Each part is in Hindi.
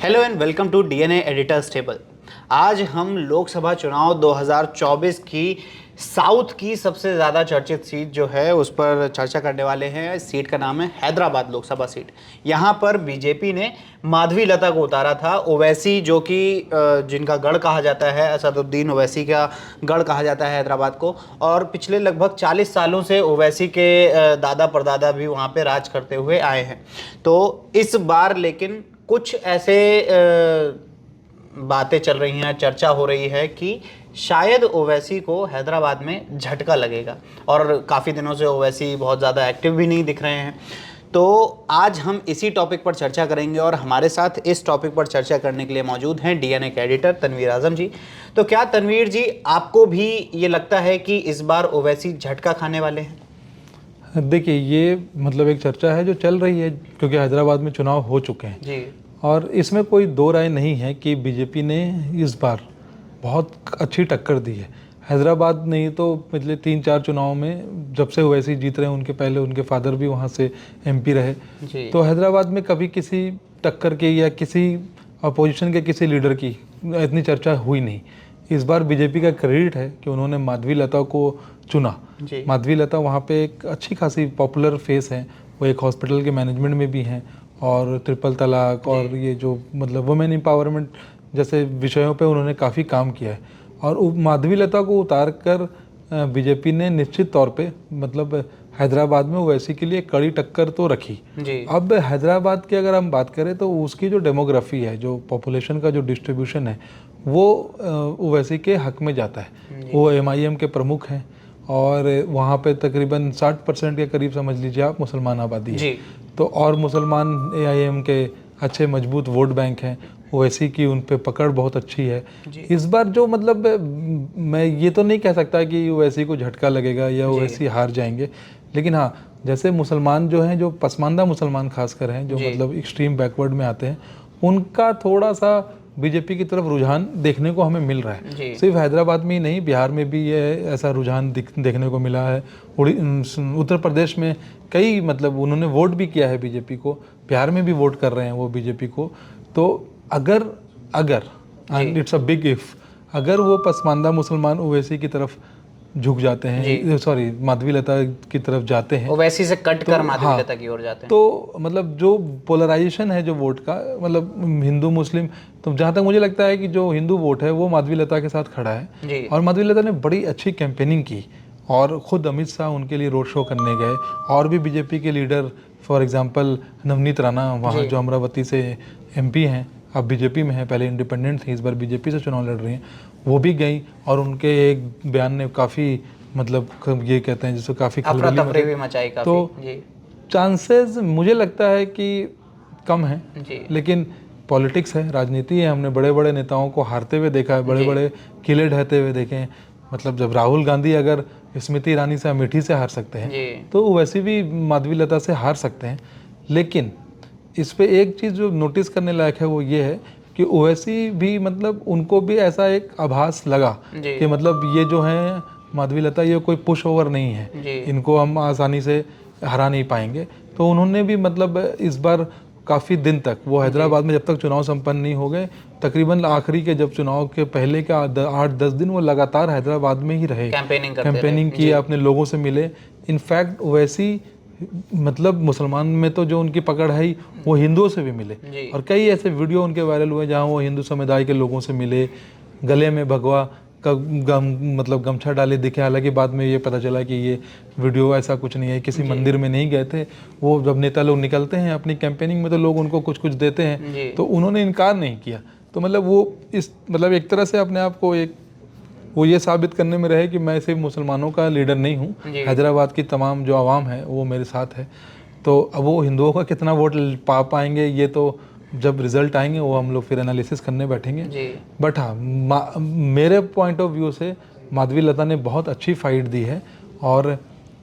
Hello and welcome to DNA editors table. आज हम लोकसभा चुनाव 2024 की साउथ की सबसे ज़्यादा चर्चित सीट जो है उस पर चर्चा करने वाले हैं। इस सीट का नाम है हैदराबाद लोकसभा सीट। यहाँ पर बीजेपी ने माधवी लता को उतारा था। ओवैसी जो कि जिनका गढ़ कहा जाता है, असदुद्दीन ओवैसी का गढ़ कहा जाता है हैदराबाद को, और पिछले लगभग 40 सालों से ओवैसी के दादा परदादा भी वहाँ पे राज करते हुए आए हैं। तो इस बार लेकिन कुछ ऐसे बातें चल रही हैं, चर्चा हो रही है कि शायद ओवैसी को हैदराबाद में झटका लगेगा, और काफ़ी दिनों से ओवैसी बहुत ज़्यादा एक्टिव भी नहीं दिख रहे हैं। तो आज हम इसी टॉपिक पर चर्चा करेंगे और हमारे साथ इस टॉपिक पर चर्चा करने के लिए मौजूद हैं डीएनए के एडिटर तनवीर आजम जी। तो क्या तनवीर जी, आपको भी ये लगता है कि इस बार ओवैसी झटका खाने वाले हैं? देखिए, ये मतलब एक चर्चा है जो चल रही है क्योंकि हैदराबाद में चुनाव हो चुके हैं जी। और इसमें कोई दो राय नहीं है कि बीजेपी ने इस बार बहुत अच्छी टक्कर दी है। हैदराबाद नहीं तो पिछले 3-4 चुनाव में जब से ओवैसी जीत रहे हैं, उनके पहले उनके फादर भी वहाँ से एमपी रहे जी। तो हैदराबाद में कभी किसी टक्कर की या किसी अपोजिशन के किसी लीडर की इतनी चर्चा हुई नहीं। इस बार बीजेपी का क्रेडिट है कि उन्होंने माधवी लता को चुना। माधवी लता वहाँ पे एक अच्छी खासी पॉपुलर फेस है। वो एक हॉस्पिटल के मैनेजमेंट में भी हैं और ट्रिपल तलाक और ये जो मतलब वुमेन एम्पावरमेंट जैसे विषयों पे उन्होंने काफ़ी काम किया है। और माधवी लता को उतार कर बीजेपी ने निश्चित तौर पे मतलब हैदराबाद में ओवैसी के लिए कड़ी टक्कर तो रखी जी। अब हैदराबाद की अगर हम बात करें तो उसकी जो डेमोग्राफी है, जो पॉपुलेशन का जो डिस्ट्रीब्यूशन है, वो ओवैसी के हक में जाता है। वो एमआईएम के प्रमुख हैं और वहाँ पे तकरीबन 60% के करीब समझ लीजिए आप मुसलमान आबादी है। तो और मुसलमान एआईएम के अच्छे मजबूत वोट बैंक हैं। ओवैसी की उन पे पकड़ बहुत अच्छी है। इस बार जो मतलब मैं ये तो नहीं कह सकता कि ओवैसी को झटका लगेगा या ओवैसी हार जाएंगे, लेकिन हाँ, जैसे मुसलमान जो हैं, जो पसमानदा मुसलमान खासकर हैं, जो मतलब एक्सट्रीम बैकवर्ड में आते हैं, उनका थोड़ा सा बीजेपी की तरफ रुझान देखने को हमें मिल रहा है। सिर्फ हैदराबाद में ही नहीं, बिहार में भी ये ऐसा रुझान देखने को मिला है। उत्तर प्रदेश में कई मतलब उन्होंने वोट भी किया है बीजेपी को, बिहार में भी वोट कर रहे हैं वो बीजेपी को। तो अगर इट्स अ बिग इफ, अगर वो पसमानदा मुसलमान ओवैसी की तरफ झुक जाते हैं, सॉरी माधवी लता की तरफ जाते हैं, ओवैसी से कट कर माधवी लता की ओर जाते हैं, तो मतलब जो पोलराइजेशन है जो वोट का, मतलब हिंदू मुस्लिम, तो जहाँ तक मुझे लगता है कि जो हिंदू वोट है वो माधवी लता के साथ खड़ा है। और माधवी लता ने बड़ी अच्छी कैंपेनिंग की और ख़ुद अमित शाह उनके लिए रोड शो करने गए, और भी बीजेपी के leader, for example Navneet Rana वहाँ जो अमरावती से एमपी हैं, अब बीजेपी में है, पहले इंडिपेंडेंट थी, इस बार बीजेपी से चुनाव लड़ रही हैं, वो भी गई और उनके एक बयान ने काफ़ी मतलब ये कहते हैं जिसको काफ़ी खलबली भी मचाई। तो चांसेस मुझे लगता है कि कम है, लेकिन पॉलिटिक्स है, राजनीति है। हमने बड़े बड़े नेताओं को हारते हुए देखा है, बड़े बड़े किले ढहते हुए देखे हैं। मतलब जब राहुल गांधी अगर स्मृति ईरानी से अमेठी से हार सकते हैं तो वैसे भी माधवी लता से हार सकते हैं। लेकिन इस पे एक चीज़ जो नोटिस करने लायक है वो ये है कि ओवैसी भी मतलब उनको भी ऐसा एक आभास लगा कि मतलब ये जो है माधवी लता, ये कोई पुश ओवर नहीं है, इनको हम आसानी से हरा नहीं पाएंगे। तो उन्होंने भी मतलब इस बार काफ़ी दिन तक वो हैदराबाद में, जब तक चुनाव संपन्न नहीं हो गए, तकरीबन आखिरी के जब चुनाव के पहले के 8-10 दिन वो लगातार हैदराबाद में ही रहे, कैंपेनिंग की, अपने लोगों से मिले। इनफैक्ट ओवैसी मतलब मुसलमान में तो जो उनकी पकड़ है ही, वो हिंदुओं से भी मिले और कई ऐसे वीडियो उनके वायरल हुए जहाँ वो हिंदू समुदाय के लोगों से मिले, गले में भगवा का मतलब गमछा डाले दिखे। हालांकि बाद में ये पता चला कि ये वीडियो ऐसा कुछ नहीं है, किसी मंदिर में नहीं गए थे वो। जब नेता लोग निकलते हैं अपनी कैंपेनिंग में तो लोग उनको कुछ कुछ देते हैं, तो उन्होंने इनकार नहीं किया। तो मतलब वो इस मतलब एक तरह से अपने आप को एक वो ये साबित करने में रहे कि मैं सिर्फ मुसलमानों का लीडर नहीं हूँ, हैदराबाद की तमाम जो आवाम है वो मेरे साथ है। तो अब वो हिंदुओं का कितना वोट पा पाएंगे ये तो जब रिजल्ट आएंगे वो हम लोग फिर एनालिसिस करने बैठेंगे। बट हाँ, मेरे पॉइंट ऑफ व्यू से माधवी लता ने बहुत अच्छी फाइट दी है और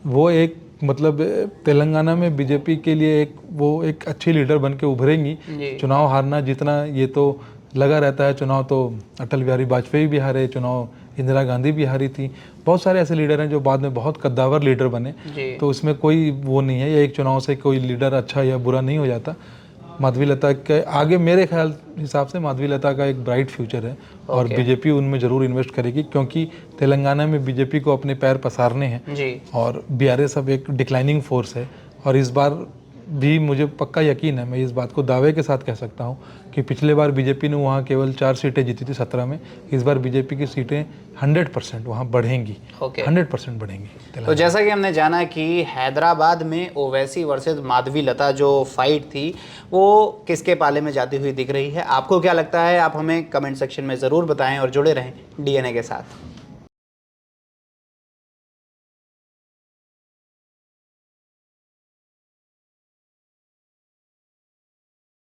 वो एक मतलब तेलंगाना में बीजेपी के लिए एक अच्छी लीडर बन के उभरेंगी। चुनाव हारना जीतना ये तो लगा रहता है, चुनाव तो अटल बिहारी वाजपेयी भी हारे, चुनाव इंदिरा गांधी भी हारी थी, बहुत सारे ऐसे लीडर हैं जो बाद में बहुत कद्दावर लीडर बने। तो इसमें कोई वो नहीं है, ये एक चुनाव से कोई लीडर अच्छा या बुरा नहीं हो जाता। माधवीलता के आगे मेरे ख्याल हिसाब से माधवीलता का एक ब्राइट फ्यूचर है और बीजेपी उनमें ज़रूर इन्वेस्ट करेगी, क्योंकि तेलंगाना में बीजेपी को अपने पैर पसारने हैं जी। और बीआरएस अब एक डिक्लाइनिंग फोर्स है। और इस बार भी मुझे पक्का यकीन है, मैं इस बात को दावे के साथ कह सकता हूँ कि पिछले बार बीजेपी ने वहाँ केवल 4 सीटें जीती थी 17 में, इस बार बीजेपी की सीटें 100% वहाँ बढ़ेंगी। 100% बढ़ेंगी। तो जैसा कि हमने जाना कि हैदराबाद में ओवैसी वर्सेस माधवीलता जो फाइट थी वो किसके पाले में जाती हुई दिख रही है, आपको क्या लगता है? आप हमें कमेंट सेक्शन में ज़रूर बताएं और जुड़े रहें डीएनए के साथ।